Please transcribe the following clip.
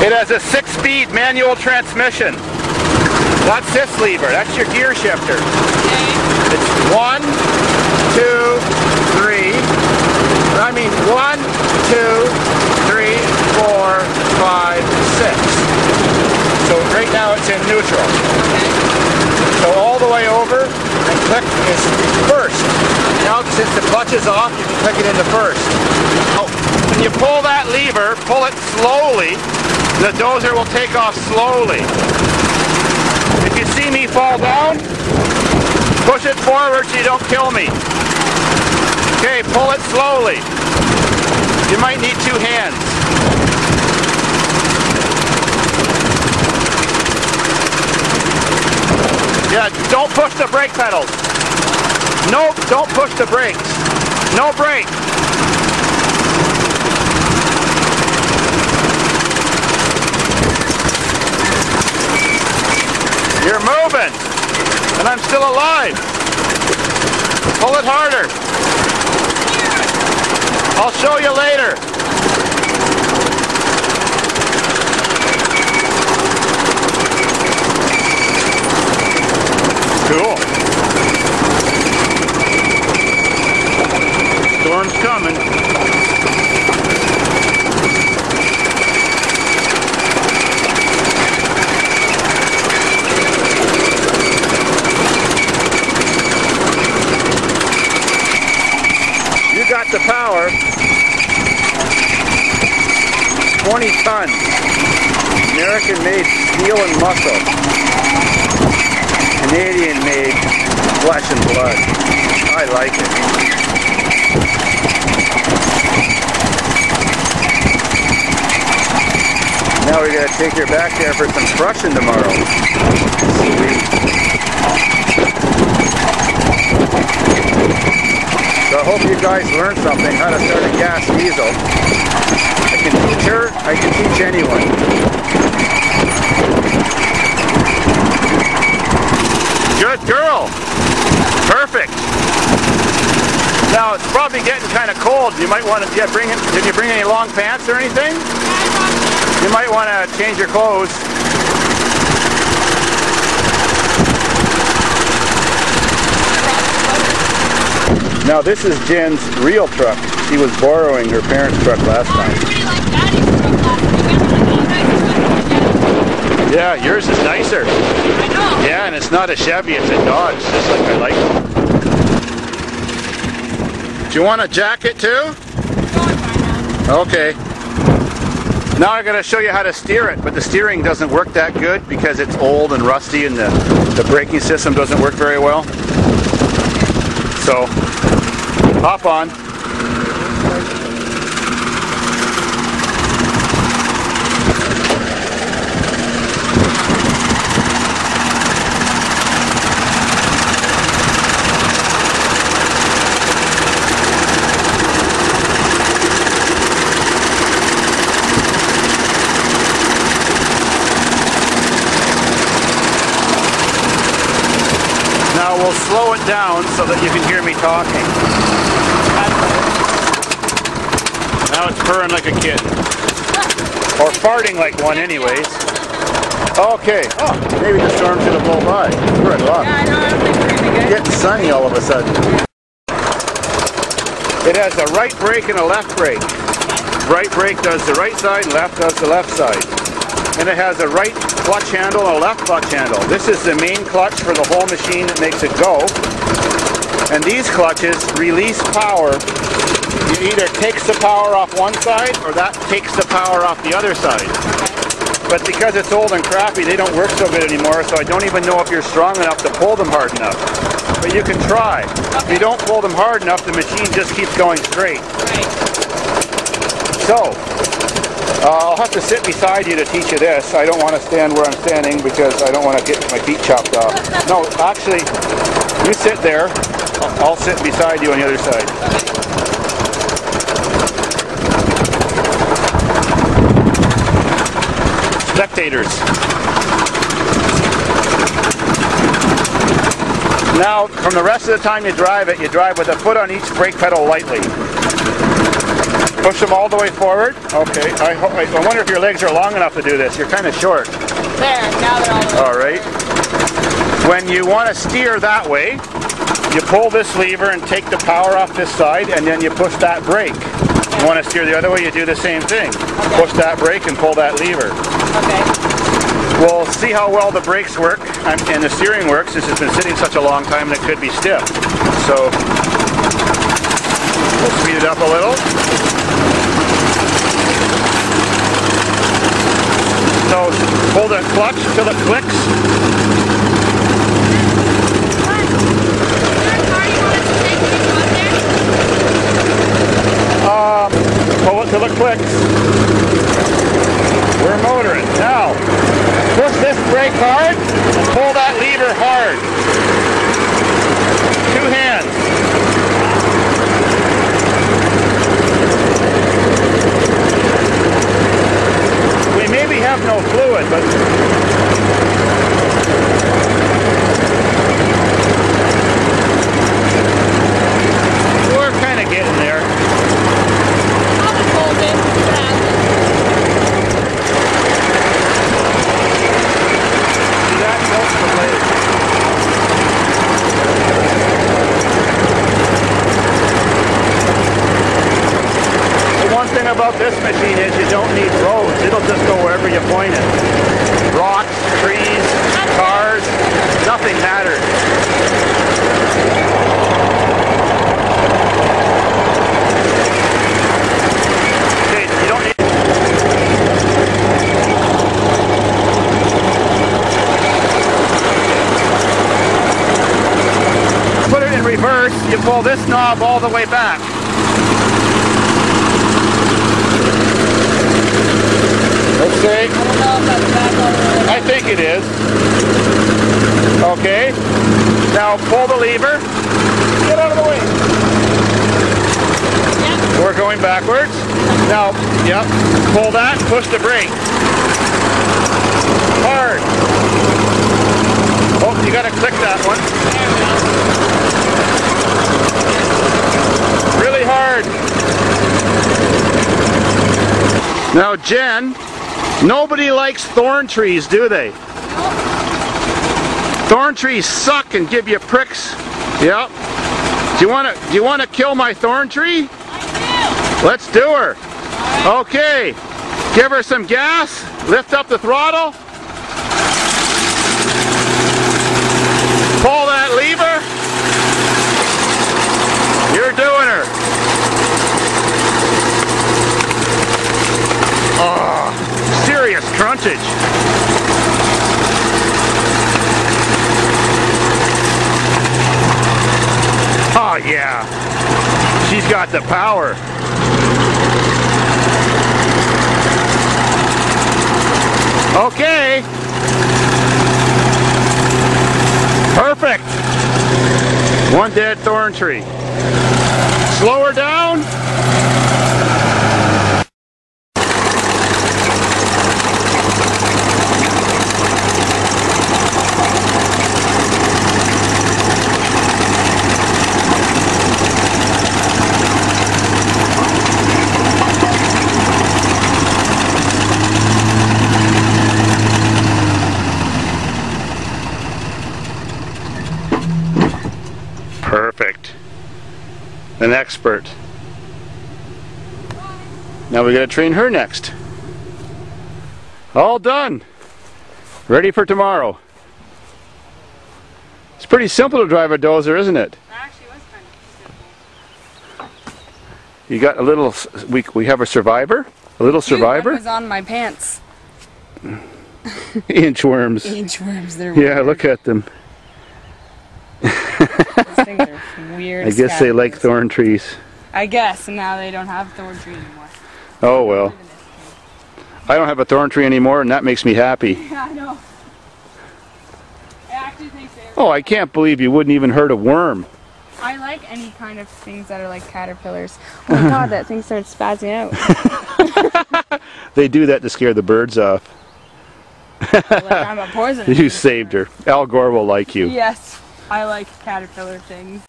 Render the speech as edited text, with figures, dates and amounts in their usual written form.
It has a 6-speed manual transmission. That's this lever. That's your gear shifter. It's 1, 2, 3. I mean 1, 2, 3, 4, 5, 6. So right now it's in neutral. So all the way over and click is first. Now since the clutch is off, you can click it into first. Oh, when you pull that lever, pull it slowly. The dozer will take off slowly. If you see me fall down, push it forward so you don't kill me. Okay, pull it slowly. You might need 2 hands. Yeah, don't push the brake pedals. No, don't push the brakes. No brake. You're moving, and I'm still alive. Pull it harder. I'll show you later. Cool. Storm's coming. You got the power. 20 tons. American-made steel and muscle. Canadian-made flesh and blood. I like it. Now we gotta take her back there for some crushing tomorrow. Sweet. So I hope you guys learned something, how to start a gas diesel. I can teach her, I can teach anyone. Good girl. Perfect. Now it's probably getting kind of cold. You might want to did you bring any long pants or anything? You might want to change your clothes. Now this is Jen's real truck. She was borrowing her parents' truck last time. Yeah, yours is nicer. I know. Yeah, and it's not a Chevy, it's a Dodge, just like I like them. Do you want a jacket too? Okay. Now I'm going to show you how to steer it, but the steering doesn't work that good because it's old and rusty and the braking system doesn't work very well. So, hop on. Now we'll slow it down so that you can hear me talking. Now it's purring like a kitten. Or farting like one anyways. Okay. Oh, maybe the storm's going to blow by. We're in luck. Yeah, I know. I don't think we're going to be good. Getting sunny all of a sudden. It has a right brake and a left brake. Right brake does the right side, left does the left side. And it has a right clutch handle and a left clutch handle. This is the main clutch for the whole machine that makes it go. And these clutches release power. It either takes the power off one side or that takes the power off the other side. But because it's old and crappy, they don't work so good anymore, so I don't even know if you're strong enough to pull them hard enough. But you can try. If you don't pull them hard enough, the machine just keeps going straight. So, I'll have to sit beside you to teach you this. I don't want to stand where I'm standing because I don't want to get my feet chopped off. No, actually, you sit there. I'll sit beside you on the other side. Spectators. Now, from the rest of the time you drive it, you drive with a foot on each brake pedal lightly. Push them all the way forward. Okay. I wonder if your legs are long enough to do this. You're kind of short. There, now they're all the way. All right. When you want to steer that way, you pull this lever and take the power off this side, and then you push that brake. Okay. You want to steer the other way, you do the same thing. Okay. Push that brake and pull that lever. Okay. We'll see how well the brakes work and the steering works. This has been sitting such a long time that it could be stiff. So we'll speed it up a little. So pull the clutch till it clicks. Pull it till it clicks. We're motoring. Now, push this brake hard and pull that lever hard. 2 hands. We maybe have no fluid, but we're kind of getting there. I'll just hold it. See that? Tilts the blade. The one thing about this machine is you don't need roads. It'll just go wherever you point it. Rocks, trees, cars, nothing matters. Okay, you don't need... Put it in reverse, you pull this knob all the way back. Let's see. I don't know if that's back all the way. I think it is. Okay. Now pull the lever. Get out of the way. Yep. We're going backwards. Now, yep. Pull that. Push the brake. Hard. Oh, you got to click that one. There we go. Really hard. Now, Jen, nobody likes thorn trees, do they? Nope. Thorn trees suck and give you pricks. Yep. Do you want to kill my thorn tree? I do. Let's do her. Right. Okay. Give her some gas. Lift up the throttle. Pull that lever. You're doing her. Oh, serious crunchage. Oh yeah, she's got the power. Okay. Perfect. One dead thorn tree. Slow her down. Perfect. An expert. Now we gotta train her next. All done. Ready for tomorrow. It's pretty simple to drive a dozer, isn't it? That actually was kind of simple. You got a little, we have a survivor? A little survivor? Dude, what was on my pants? Inchworms. Inchworms, they're Yeah, weird. look at them. These things are weird. I guess they like thorn trees. I guess, and now they don't have thorn tree anymore. Oh well. I don't have a thorn tree anymore, and that makes me happy. Yeah, I know. I actually think they're... Oh, I can't believe you wouldn't even hurt a worm. I like any kind of things that are like caterpillars. Oh my god, that thing started spazzing out. They do that to scare the birds off. Like I'm a poison. You saved her. Al Gore will like you. Yes, I like caterpillar things.